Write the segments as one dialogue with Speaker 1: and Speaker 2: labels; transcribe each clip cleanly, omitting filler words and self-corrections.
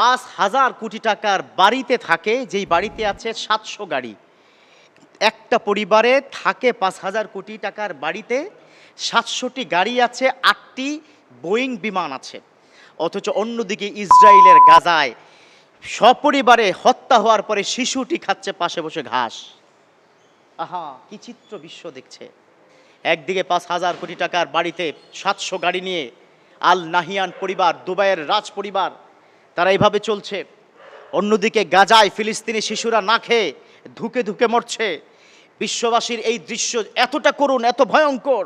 Speaker 1: 5,000 কোটি টাকার বাড়িতে থাকে, যেই বাড়িতে আছে 700 গাড়ি। একটা পরিবারে থাকে 5,000 কোটি টাকার বাড়িতে 700টি গাড়ি আছে, 8টি বোয়িং বিমান আছে। অথচ অন্যদিকে ইসরায়েলের গাজায় সপরিবারে হত্যা হওয়ার পরে শিশুটি খাচ্ছে পাশে বসে ঘাস। আহা, কি চিত্র বিশ্ব দেখছে। একদিকে 5,000 কোটি টাকার বাড়িতে 700 গাড়ি নিয়ে আল নাহিয়ান পরিবার, দুবাইয়ের রাজ পরিবার, তারা এইভাবে চলছে। অন্যদিকে গাজায় ফিলিস্তিনি শিশুরা না খেয়ে ধুকে ধুকে মরছে। বিশ্ববাসীর এই দৃশ্য এতটা করুণ, এত ভয়ঙ্কর,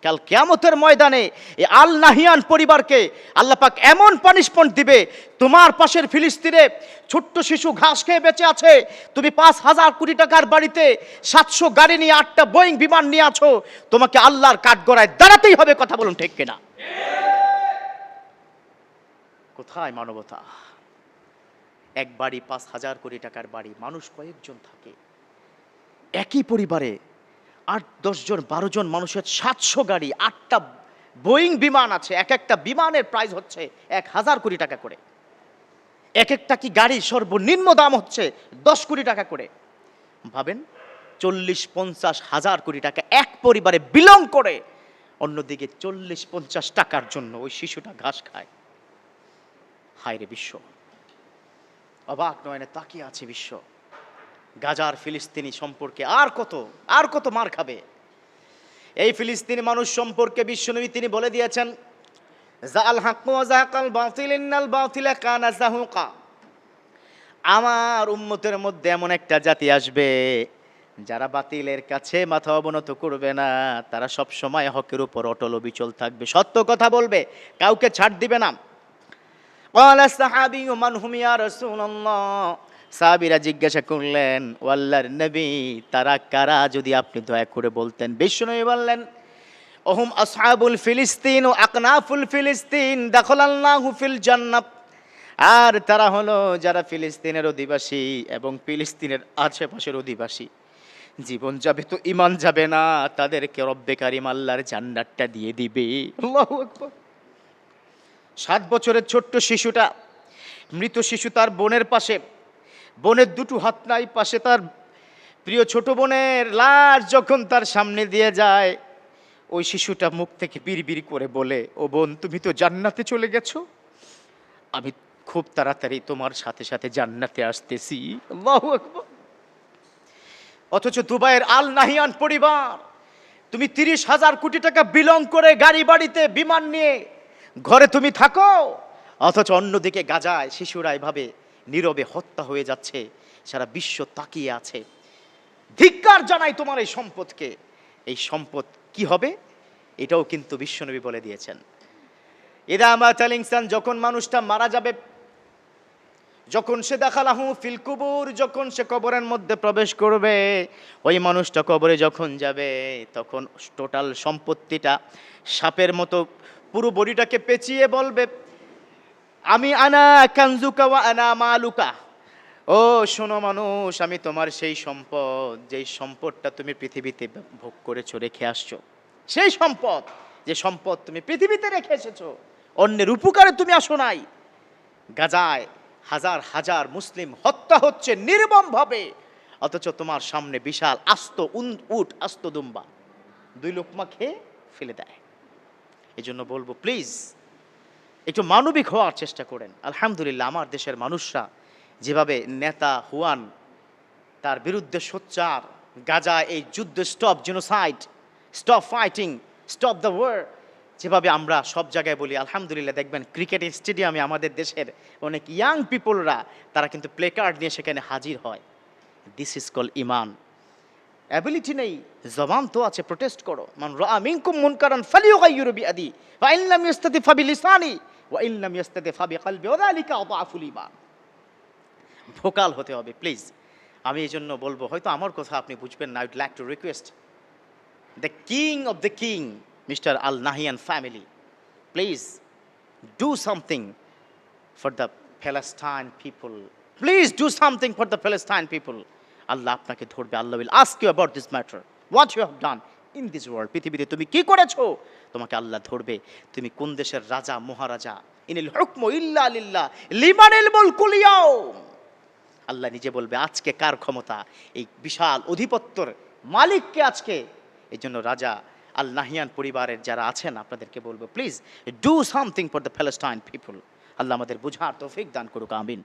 Speaker 1: কাল কিয়ামতের ময়দানে এই আল নাহিয়ান পরিবারকে আল্লাহ পাক এমন পানিশমেন্ট দিবে, তোমার পাশের ফিলিস্তিনে ছোট্ট শিশু ঘাস খেয়ে বেঁচে আছে, তুমি 5,000 কোটি টাকার বাড়িতে 700 গাড়ি নিয়ে 8টা বোয়িং বিমান নিয়ে আছো, তোমাকে আল্লাহর কাঠগড়ায় দাঁড়াতেই হবে। কথা বলুন ঠিক কিনা? কোথায় মানবতা? এক বাড়ি 5,000 কোটি টাকার বাড়ি, মানুষ কয়েকজন থাকে একই পরিবারে, 8-10 জন 12 জন মানুষের 700 গাড়ি, 8টা বোয়িং বিমান আছে। এক একটা বিমানের প্রাইস হচ্ছে 1,000 কোটি টাকা করে। এক একটা কি গাড়ি সর্বনিম্ন দাম হচ্ছে 10 কোটি টাকা করে। ভাবেন, 40-50 হাজার কোটি টাকা এক পরিবারে বিলং করে। অন্যদিকে 40-50 টাকার জন্য ওই শিশুটা ঘাস খায়। হায় রে বিশ্ব, অবাক নয়নে তাকিয়ে আছে বিশ্ব। গাজার ফিলিস্তিনি সম্পর্কে আর কত মার খাবে। এই ফিলিস্তিনি মানুষ সম্পর্কে বিশ্বনবী তিনি বলে দিয়েছেন, জাআল হাক্কু ওয়া যাহাকাল বাতিল ইন্নাল বাতিলা কানা যাহুকা। আমার উম্মতের মধ্যে এমন একটা জাতি আসবে যারা বাতিলের কাছে মাথা অবনত করবে না, তারা সব সময় হকের উপর অটল অবিচল থাকবে, সত্য কথা বলবে, কাউকে ছাড় দিবে না। ক্বালা সাহাবিয়্যু মান হুম ইয়া রাসূলুল্লাহ। সাহাবীরা জিজ্ঞাসা করলেন, ও আল্লাহর নবী, তারা কারা যদি আপনি দয়া করে বলতেন। বিশ্বনবী বললেন, ওহুম আসহাবুল ফিলিস্তিন ও আকনাফুল ফিলিস্তিন দাখালাল্লাহু ফিল জান্নাহ। আর তারা হলো যারা ফিলিস্তিনের অধিবাসী এবং ফিলিস্তিনের আশেপাশের অধিবাসী। জীবন যাবে তো ঈমান যাবে না, তাদেরকে রব্বে কারীম আল্লাহর জান্নাতটা দিয়ে দিবে। আল্লাহু আকবার। 7 বছরের ছোট্ট শিশুটা, মৃত শিশু, তার বোনের পাশে, বোনের দুটো হাত নাই, পাশে তার প্রিয় ছোট বোনের লাশ যখন তার সামনে দিয়ে যায়, ওই শিশুটা মুখ থেকে বিড়বিড় করে বলে, ও বোন, তুমি তো জান্নাতে চলে গেছো, আমি খুব তাড়াতাড়ি তোমার সাথে সাথে জান্নাতে আসতেছি। আল্লাহু আকবার। অথচ দুবাইয়ের আল নাহিয়ান পরিবার, তুমি 30,000 কোটি টাকা বিলং করে গাড়ি বাড়িতে বিমান নিয়ে ঘরে তুমি থাকো, অথচ অন্যদিকে গাজায় শিশুরা এভাবে নীরবে হত্যা হয়ে যাচ্ছে, সারা বিশ্ব তাকিয়ে আছে। ধিক্কার জানাই তোমার এই সম্পদকে। এই সম্পদ কি হবে এটাও কিন্তু বিশ্বনবী বলে দিয়েছেন। ইদা মাতাল ইনসান, যখন মানুষটা মারা যাবে, যখন সে দাখালাহু ফিল কুবুর, যখন সে কবরের মধ্যে প্রবেশ করবে, ওই মানুষটা কবরে যখন যাবে, তখন টোটাল সম্পত্তিটা সাপের মতো পুরো বডিটাকে পেঁচিয়ে বলবে, আমি আনা কানজুকা ওয়া আনা মালুকা। ও শোনো মানুষ, আমি তোমার সেই সম্পদ, যেই সম্পদটা তুমি পৃথিবীতে ভোগ করেছো, রেখে আসছো, সেই সম্পদ, যে সম্পদ তুমি পৃথিবীতে রেখে এসেছো, অন্যের উপকারে তুমি আসো নাই। গাজায় হাজার হাজার মুসলিম হত্যা হচ্ছে নির্মমভাবে, অথচ তোমার সামনে বিশাল আস্ত উট, আস্ত দুম্বা 2 লোকমা খেয়ে ফেলে দেয়। এই জন্য বলবো, প্লিজ একটু মানবিক হওয়ার চেষ্টা করেন। আলহামদুলিল্লাহ, আমার দেশের মানুষরা যেভাবে নেতা হুয়ান তার বিরুদ্ধে সোচ্চার, গাজা এই যুদ্ধ, stop genocide, stop fighting, stop the war, যেভাবে আমরা সব জায়গায় বলি, আলহামদুলিল্লাহ দেখবেন ক্রিকেট স্টেডিয়ামে আমাদের দেশের অনেক ইয়াং পিপলরা তারা কিন্তু প্লে কার্ড নিয়ে সেখানে হাজির হয়। This is call Iman. Ability নেই, জবান তো আছে, প্রোটেস্ট করো। মান রাআ মিনকুম মুনকারান ফালিয়ুগাইয়িরু বিয়াদি ওয়া ইন লাম ইস্তাতি ফাবিলিসানি ওয়া ইন লাম ইস্তাতি ফাবিকলবি ওয়া যালিকা আযআফুল ঈমান। ভোকাল হতে হবে প্লিজ। আমি এই জন্য বলবো, হয়তো আমার কথা আপনি বুঝবেন না, I would like to request the king of the king, mister Al Nahyan family, please do something for the Palestine people, please do something for the Palestine people. আল্লাহ আপনাকে ধরবে। Allah will ask you about this matter, what you have done in this world. পৃথিবীতে তুমি কি করেছো, তোমাকে আল্লাহ ধরবে। তুমি কোন দেশের রাজা মহারাজা, ইনিল হুকমু ইল্লা লিল্লাহ লিমানিল মুলকুল ইয়াউম। আল্লাহ নিজে বলবে আজকে কার ক্ষমতা, এই বিশাল অধিপত্যর মালিককে আজকে। এই জন্য রাজা আল নাহিয়ান পরিবারের যারা আছেন আপনাদেরকে বলবো, please do something for the Palestine people. আল্লাহ আমাদের বুঝার তৌফিক দান করুক, আমিন।